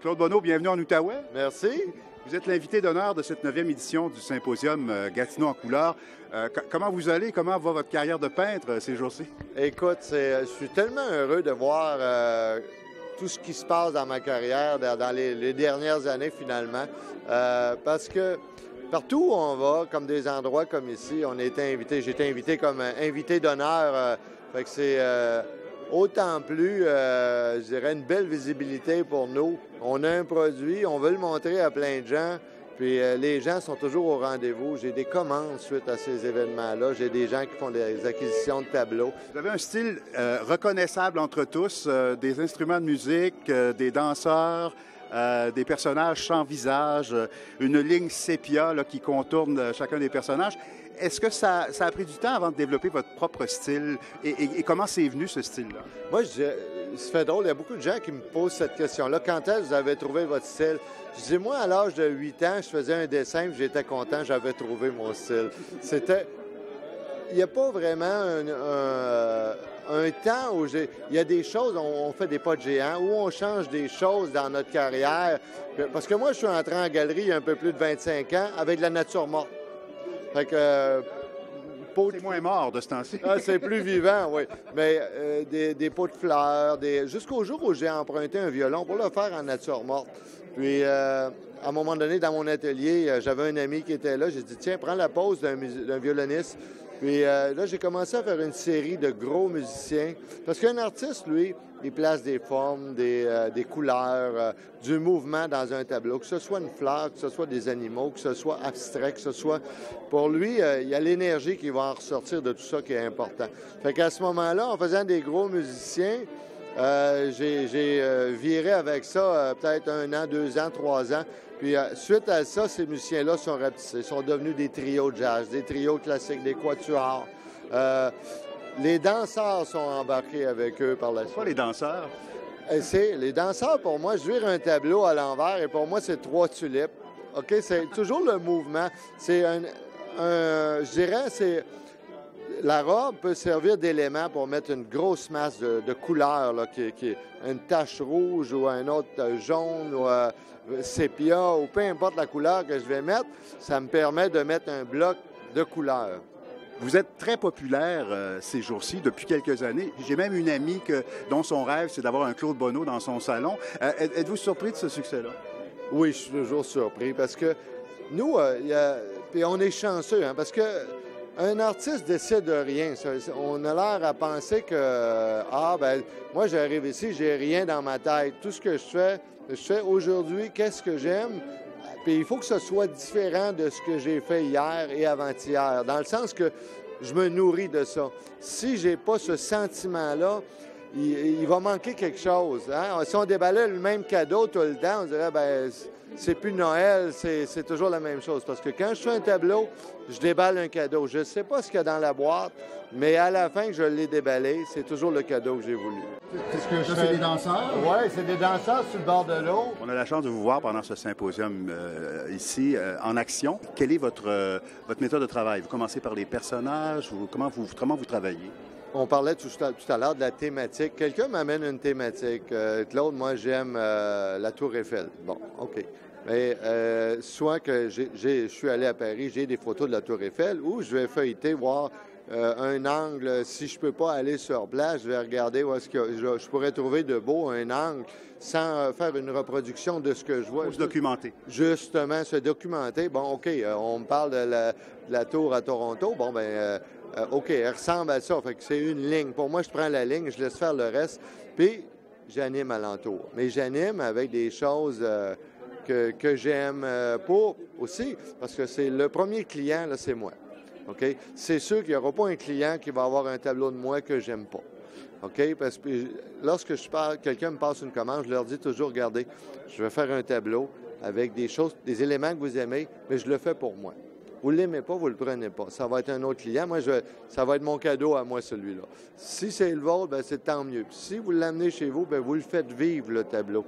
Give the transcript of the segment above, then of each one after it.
Claude Bonneau, bienvenue en Outaouais. Merci. Vous êtes l'invité d'honneur de cette 9e édition du symposium Gatineau en couleurs. Comment vous allez? Comment va votre carrière de peintre ces jours-ci? Écoute, je suis tellement heureux de voir tout ce qui se passe dans ma carrière dans les dernières années, finalement. Parce que partout où on va, comme des endroits comme ici, on a été invité. J'ai été invité comme invité d'honneur. Fait que c'est autant plus, je dirais, une belle visibilité pour nous. On a un produit, on veut le montrer à plein de gens. Puis les gens sont toujours au rendez-vous. J'ai des commandes suite à ces événements-là. J'ai des gens qui font des acquisitions de tableaux. Vous avez un style reconnaissable entre tous, des instruments de musique, des danseurs, des personnages sans visage, une ligne sépia là, qui contourne chacun des personnages. Est-ce que ça a pris du temps avant de développer votre propre style? Et comment c'est venu, ce style-là? Moi, ça fait drôle. Il y a beaucoup de gens qui me posent cette question-là. Quand est-ce que vous avez trouvé votre style? Je dis, moi, à l'âge de 8 ans, je faisais un dessin, puis j'étais content, j'avais trouvé mon style. Il n'y a pas vraiment un temps où il y a des choses, on fait des pas de géant, où on change des choses dans notre carrière. Parce que moi, je suis entré en galerie il y a un peu plus de 25 ans avec de la nature morte. Fait que... C'est moins mort de ce temps-ci. C'est plus vivant, oui. Mais des pots de fleurs, jusqu'au jour où j'ai emprunté un violon pour le faire en nature morte. Puis, à un moment donné, dans mon atelier, j'avais un ami qui était là. J'ai dit, tiens, prends la pause d'un violoniste. Puis là, j'ai commencé à faire une série de gros musiciens. Parce qu'un artiste, lui, il place des formes, des couleurs, du mouvement dans un tableau, que ce soit une fleur, que ce soit des animaux, que ce soit abstrait, que ce soit... Pour lui, il y a l'énergie qui va en ressortir de tout ça qui est important. Fait qu'à ce moment-là, en faisant des gros musiciens, j'ai viré avec ça peut-être 1 an, 2 ans, 3 ans. Puis suite à ça, ces musiciens-là sont rapetissés, sont devenus des trios de jazz, des trios classiques, des quatuors. Les danseurs sont embarqués avec eux par la suite. Quoi, les danseurs? Les danseurs, pour moi, je vire un tableau à l'envers et pour moi, c'est 3 tulipes. OK? C'est toujours le mouvement. C'est je dirais, c'est... La robe peut servir d'élément pour mettre une grosse masse de couleurs, là, qui est une tache rouge ou un autre jaune ou sépia ou peu importe la couleur que je vais mettre, ça me permet de mettre un bloc de couleurs. Vous êtes très populaire ces jours-ci, depuis quelques années. J'ai même une amie dont son rêve, c'est d'avoir un Claude Bonneau dans son salon. Êtes-vous surpris de ce succès-là? Oui, je suis toujours surpris parce que nous, puis on est chanceux, hein, parce que un artiste décide de rien. On a l'air à penser que, moi, j'arrive ici, j'ai rien dans ma tête. Tout ce que je fais aujourd'hui, qu'est-ce que j'aime? Puis il faut que ce soit différent de ce que j'ai fait hier et avant-hier, dans le sens que je me nourris de ça. Si j'ai pas ce sentiment-là, il va manquer quelque chose. Hein? Si on déballait le même cadeau tout le temps, on dirait, c'est plus Noël, c'est toujours la même chose. Parce que quand je fais un tableau, je déballe un cadeau. Je ne sais pas ce qu'il y a dans la boîte, mais à la fin que je l'ai déballé, c'est toujours le cadeau que j'ai voulu. C'est des danseurs? Oui, c'est des danseurs sur le bord de l'eau. On a la chance de vous voir pendant ce symposium ici, en action. Quelle est votre méthode de travail? Vous commencez par les personnages ou comment vous travaillez? On parlait tout à l'heure de la thématique. Quelqu'un m'amène une thématique. Claude, moi, j'aime la Tour Eiffel. Bon, OK. Mais soit que je suis allé à Paris, j'ai des photos de la Tour Eiffel où je vais feuilleter, voir un angle. Si je peux pas aller sur place, je vais regarder où est-ce que je pourrais trouver de beau un angle sans faire une reproduction de ce que je vois. Pour se documenter. Justement, se documenter. Bon, OK, on me parle de la tour à Toronto. Bon, OK, elle ressemble à ça. Fait que c'est une ligne. Pour moi, je prends la ligne, je laisse faire le reste, puis j'anime alentour. Mais j'anime avec des choses que j'aime pour aussi, parce que c'est le premier client, là, c'est moi. OK? C'est sûr qu'il n'y aura pas un client qui va avoir un tableau de moi que j'aime pas. OK? Parce que lorsque quelqu'un me passe une commande, je leur dis toujours, regardez, je vais faire un tableau avec des choses, des éléments que vous aimez, mais je le fais pour moi. Vous ne l'aimez pas, vous ne le prenez pas. Ça va être un autre client. Moi, ça va être mon cadeau à moi, celui-là. Si c'est le vôtre, c'est tant mieux. Puis si vous l'amenez chez vous, vous le faites vivre, le tableau.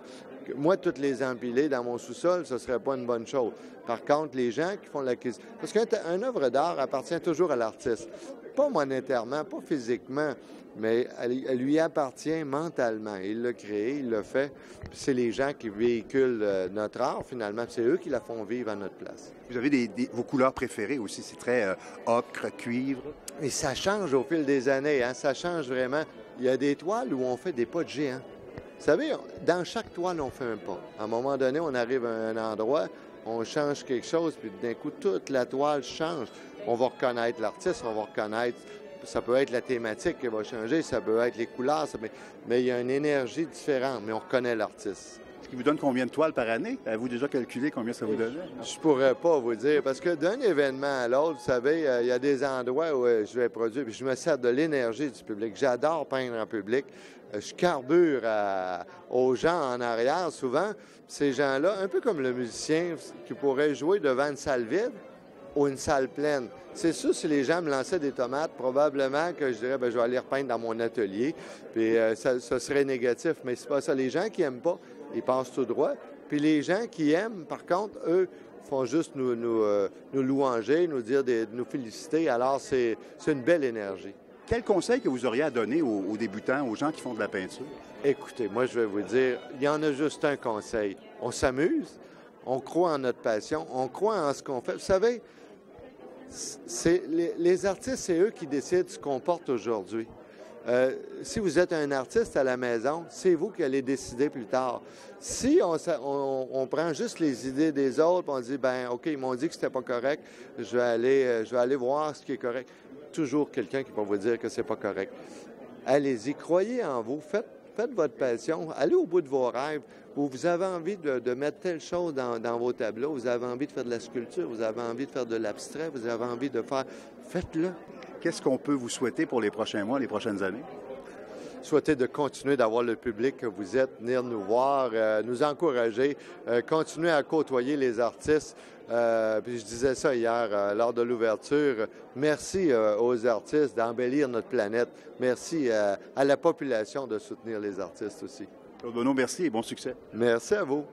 Moi, toutes les empiler dans mon sous-sol, ce ne serait pas une bonne chose. Par contre, les gens qui font l'acquisition... Parce qu'une œuvre d'art appartient toujours à l'artiste. pas monétairement, pas physiquement, mais elle lui appartient mentalement. Il l'a créée, il l'a fait. C'est les gens qui véhiculent notre art, finalement. C'est eux qui la font vivre à notre place. Vous avez vos couleurs préférées aussi. C'est très ocre, cuivre. Et ça change au fil des années, hein? Ça change vraiment. Il y a des toiles où on fait des pas de géant. Vous savez, dans chaque toile, on fait un pas. À un moment donné, on arrive à un endroit, on change quelque chose, puis d'un coup, toute la toile change. On va reconnaître l'artiste, on va reconnaître... Ça peut être la thématique qui va changer, ça peut être les couleurs, mais il y a une énergie différente, mais on reconnaît l'artiste. Ce qui vous donne combien de toiles par année? Avez-vous déjà calculé combien ça vous donne? Je pourrais pas vous dire, parce que d'un événement à l'autre, vous savez, il y a des endroits où je vais produire, puis je me sers de l'énergie du public. J'adore peindre en public. Je carbure aux gens en arrière, souvent. Ces gens-là, un peu comme le musicien qui pourrait jouer devant une salle vide ou une salle pleine. C'est sûr, si les gens me lançaient des tomates, probablement que je dirais, bien, je vais aller repeindre dans mon atelier, puis ça serait négatif. Mais c'est pas ça. Les gens qui n'aiment pas, ils passent tout droit. Puis les gens qui aiment, par contre, eux, font juste nous louanger, nous dire, nous féliciter. Alors, c'est une belle énergie. Quel conseil que vous auriez à donner aux débutants, aux gens qui font de la peinture? Écoutez, moi, je vais vous dire, il y en a juste un conseil. On s'amuse, on croit en notre passion, on croit en ce qu'on fait. Vous savez, les artistes, c'est eux qui décident ce qu'on porte aujourd'hui. Si vous êtes un artiste à la maison, c'est vous qui allez décider plus tard. Si on prend juste les idées des autres, on dit, ben OK, ils m'ont dit que c'était pas correct, je vais aller voir ce qui est correct. Toujours quelqu'un qui va vous dire que c'est pas correct. Allez-y, croyez en vous, faites votre passion, allez au bout de vos rêves. Vous avez envie de mettre telle chose dans vos tableaux, vous avez envie de faire de la sculpture, vous avez envie de faire de l'abstrait, vous avez envie de faire... Faites-le. Qu'est-ce qu'on peut vous souhaiter pour les prochains mois, les prochaines années? Souhaiter de continuer d'avoir le public que vous êtes, venir nous voir, nous encourager, continuer à côtoyer les artistes. Puis je disais ça hier lors de l'ouverture. Merci aux artistes d'embellir notre planète. Merci à la population de soutenir les artistes aussi. Claude Bonneau, merci et bon succès. Merci à vous.